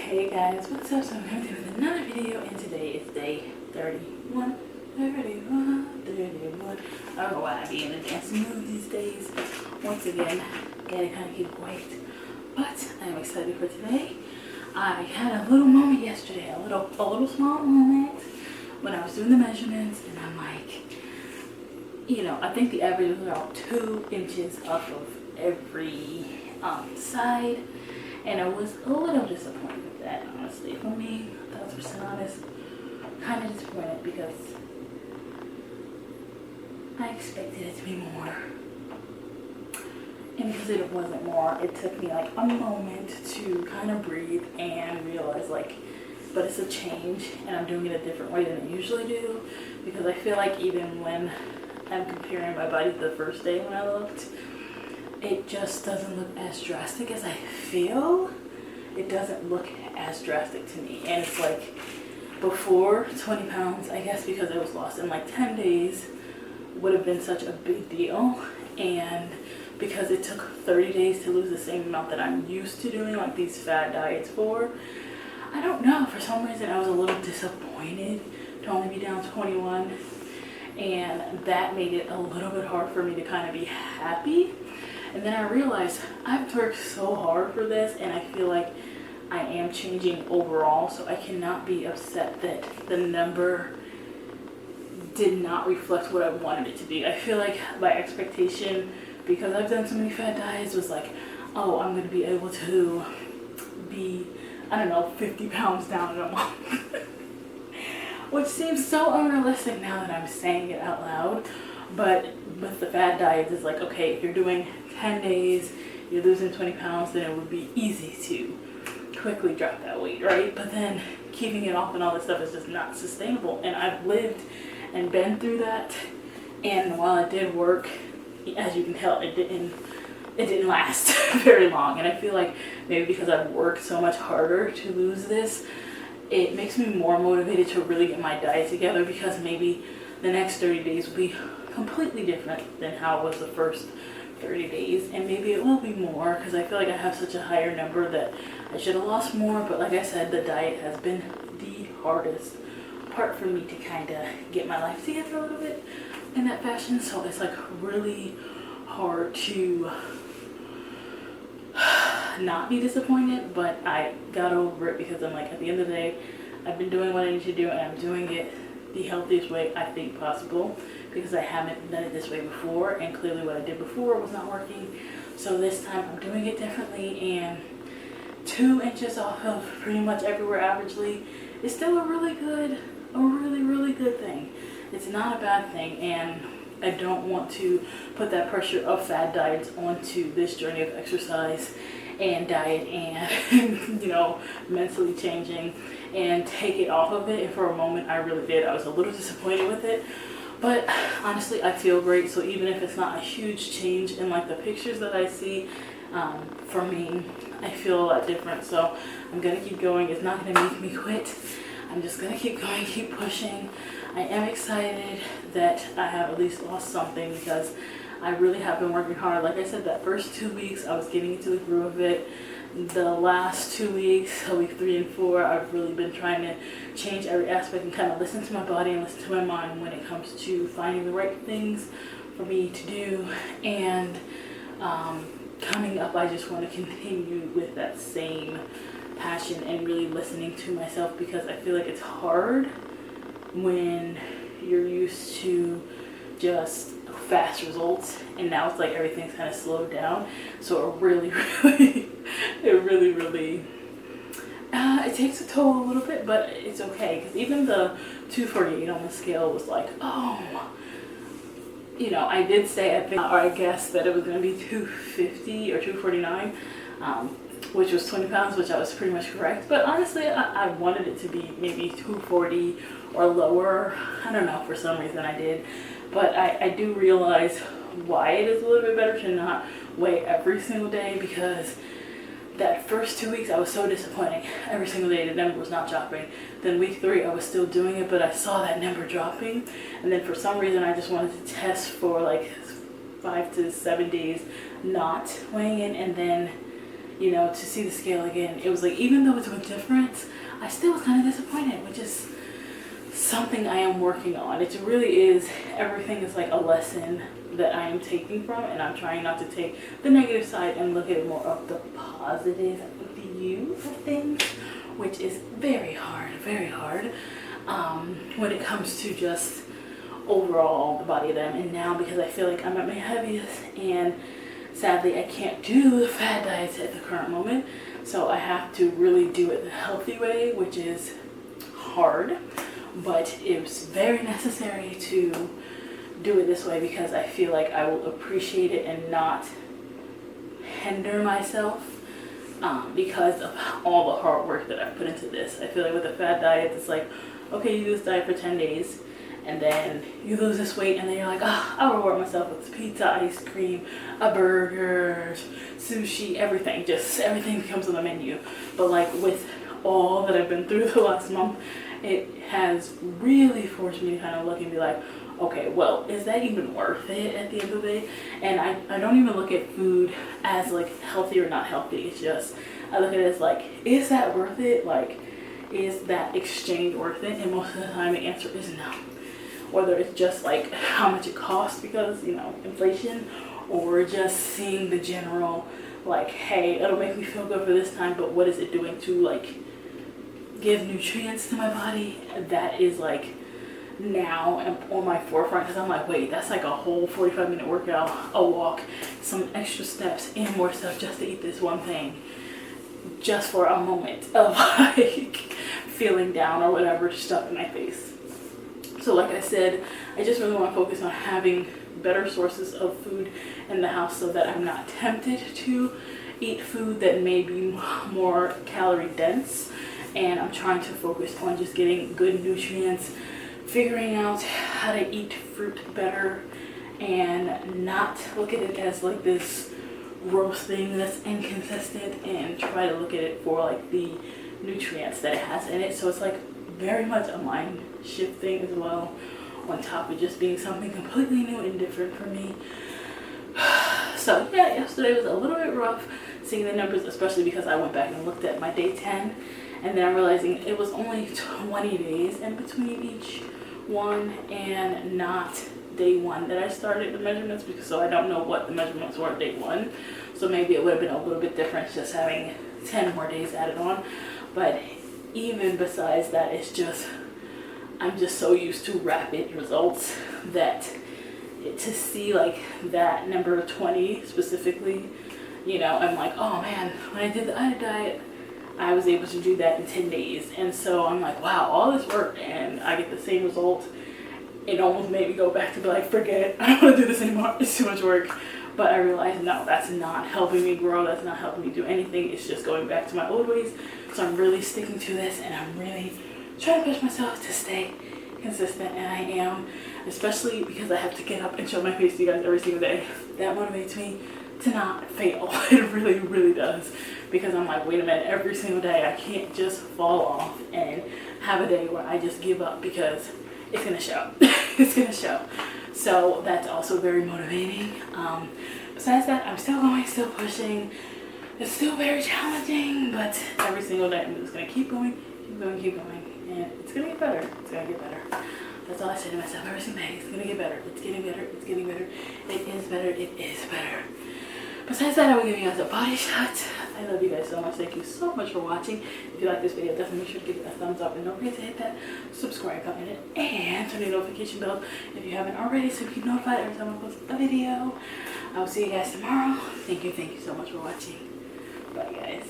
Hey guys, what's up? So I'm coming with another video, and today is day 31. 31. I don't know why I be in a dancing mood these days. Once again, gotta kind of keep quiet. But I am excited for today. I had a little moment yesterday, a little small moment when I was doing the measurements, and I'm like, I think the average was about 2 inches off of every side. And I was a little disappointed with that, honestly. For me, 1,000% honest, kind of disappointed because I expected it to be more. And because it wasn't more, it took me like a moment to kind of breathe and realize but it's a change and I'm doing it a different way than I usually do. Because I feel like even when I'm comparing my body to the first day when I looked, it just doesn't look as drastic as I feel. It doesn't look as drastic to me. And it's like before 20 pounds, I guess because I was lost in like 10 days would have been such a big deal. And because it took 30 days to lose the same amount that I'm used to doing like these fad diets for, I don't know, for some reason I was a little disappointed to only be down 21. And that made it a little bit hard for me to kind of be happy. And then I realized I've worked so hard for this and I feel like I am changing overall, so I cannot be upset that the number did not reflect what I wanted it to be. I feel like my expectation, because I've done so many fat diets, was like, oh, I'm going to be able to be, 50 pounds down in a month. Which seems so unrealistic now that I'm saying it out loud. But with the fad diets, it's like, okay, if you're doing 10 days, you're losing 20 pounds, then it would be easy to quickly drop that weight, right? But then keeping it off and all this stuff is just not sustainable. And I've lived and been through that. And while it did work, as you can tell, it didn't last very long. And I feel like maybe because I've worked so much harder to lose this, it makes me more motivated to really get my diet together, because maybe the next 30 days will be completely different than how it was the first 30 days. And maybe it will be more, because I feel like I have such a higher number that I should have lost more. But like I said, the diet has been the hardest part for me to kind of get my life together a little bit in that fashion. So it's like really hard to not be disappointed, but I got over it because I'm like, at the end of the day, I've been doing what I need to do and I'm doing it the healthiest way I think possible, because I haven't done it this way before, and clearly what I did before was not working. So this time I'm doing it differently, and 2 inches off of pretty much everywhere averagely is still a really good thing. It's not a bad thing, and I don't want to put that pressure of fad diets onto this journey of exercise and diet and mentally changing and take it off of it. And for a moment I really did. I was a little disappointed with it, but honestly I feel great. So even if it's not a huge change in like the pictures that I see, for me, I feel a lot different. So I'm gonna keep going. It's not gonna make me quit. I'm just gonna keep going, keep pushing. I am excited that I have at least lost something, because I really have been working hard. Like I said, that first 2 weeks I was getting into the groove of it. The last 2 weeks, so week 3 and 4, I've really been trying to change every aspect and kind of listen to my body and listen to my mind when it comes to finding the right things for me to do. And coming up, I just want to continue with that same passion and really listening to myself, because I feel like it's hard when you're used to just fast results, and now it's like everything's kind of slowed down. So it really it takes a toll a little bit, but it's okay, because even the 248 on the scale was like, oh, I did say I guess that it was going to be 250 or 249, which was 20 pounds, which I was pretty much correct. But honestly, I wanted it to be maybe 240 or lower. I don't know, for some reason I did. But I do realize why it is a little bit better to not weigh every single day, because that first 2 weeks I was so disappointing. Every single day the number was not dropping. Then week 3 I was still doing it, but I saw that number dropping. And then for some reason I just wanted to test for like 5 to 7 days not weighing in, and then you know, to see the scale again, it was like, even though it's a difference, I still was kind of disappointed, which is something I am working on. It really is, everything is like a lesson that I am taking from, and I'm trying not to take the negative side and look at it more of the positive view of things, which is very hard when it comes to just overall the body that I'm in now, because I feel like I'm at my heaviest, and sadly I can't do the fad diets at the current moment, so I have to really do it the healthy way, which is hard, but it's very necessary to do it this way, because I feel like I will appreciate it and not hinder myself because of all the hard work that I put into this. I feel like with a fad diet, it's like, okay, you do this diet for 10 days and then you lose this weight, and then you're like, I'll reward myself with pizza, ice cream, a burger, sushi, everything. Just everything becomes on the menu. But like with all that I've been through the last month, it has really forced me to kind of look and be like, okay, well, is that even worth it at the end of the day? And I don't even look at food as like healthy or not healthy. It's just, I look at it as like, is that worth it? Like, is that exchange worth it? And most of the time the answer is no. Whether it's just like how much it costs because, you know, inflation, or just seeing the general like, hey, it'll make me feel good for this time, but what is it doing to like give nutrients to my body? That is like now I'm on my forefront, because I'm like, wait, that's like a whole 45-minute workout, a walk, some extra steps, and more stuff just to eat this one thing, just for a moment of like feeling down or whatever stuff in my face. So like I said, I just really want to focus on having better sources of food in the house so that I'm not tempted to eat food that may be more calorie dense, and I'm trying to focus on just getting good nutrients, figuring out how to eat fruit better, and not look at it as like this gross thing that's inconsistent, and try to look at it for like the nutrients that it has in it. So it's like very much a mind shift thing as well, on top of just being something completely new and different for me. So yeah, yesterday was a little bit rough seeing the numbers, especially because I went back and looked at my day 10, and then I'm realizing it was only 20 days in between each one, and not day 1 that I started the measurements, because so I don't know what the measurements were day 1. So maybe it would have been a little bit different just having 10 more days added on. But even besides that, it's just, I'm just so used to rapid results that to see like that number 20 specifically, you know, I'm like, oh man, when I did the IDA diet, I was able to do that in 10 days. And so I'm like, wow, all this work and I get the same result. It almost made me go back to be like, forget it, I don't want to do this anymore, it's too much work. But I realized, no, that's not helping me grow, that's not helping me do anything, it's just going back to my old ways. So I'm really sticking to this, and I'm really trying to push myself to stay consistent, and I am, especially because I have to get up and show my face to you guys every single day. That motivates me to not fail. It really, really does, because I'm like, wait a minute, every single day I can't just fall off and have a day where I just give up, because it's gonna show. It's gonna show. So that's also very motivating. Besides that, I'm still going, still pushing. It's still very challenging, but every single day I'm just gonna keep going, and it's gonna get better. It's gonna get better. That's all I say to myself every single day. It's gonna get better. It's getting better. It's getting better. It is better. It is better. Besides that, I will give you guys a body shot. I love you guys so much. Thank you so much for watching. If you like this video, definitely make sure to give it a thumbs up, and don't forget to hit that subscribe button and turn the notification bell if you haven't already, so you can be notified every time I post a video. I will see you guys tomorrow. Thank you so much for watching. Bye guys.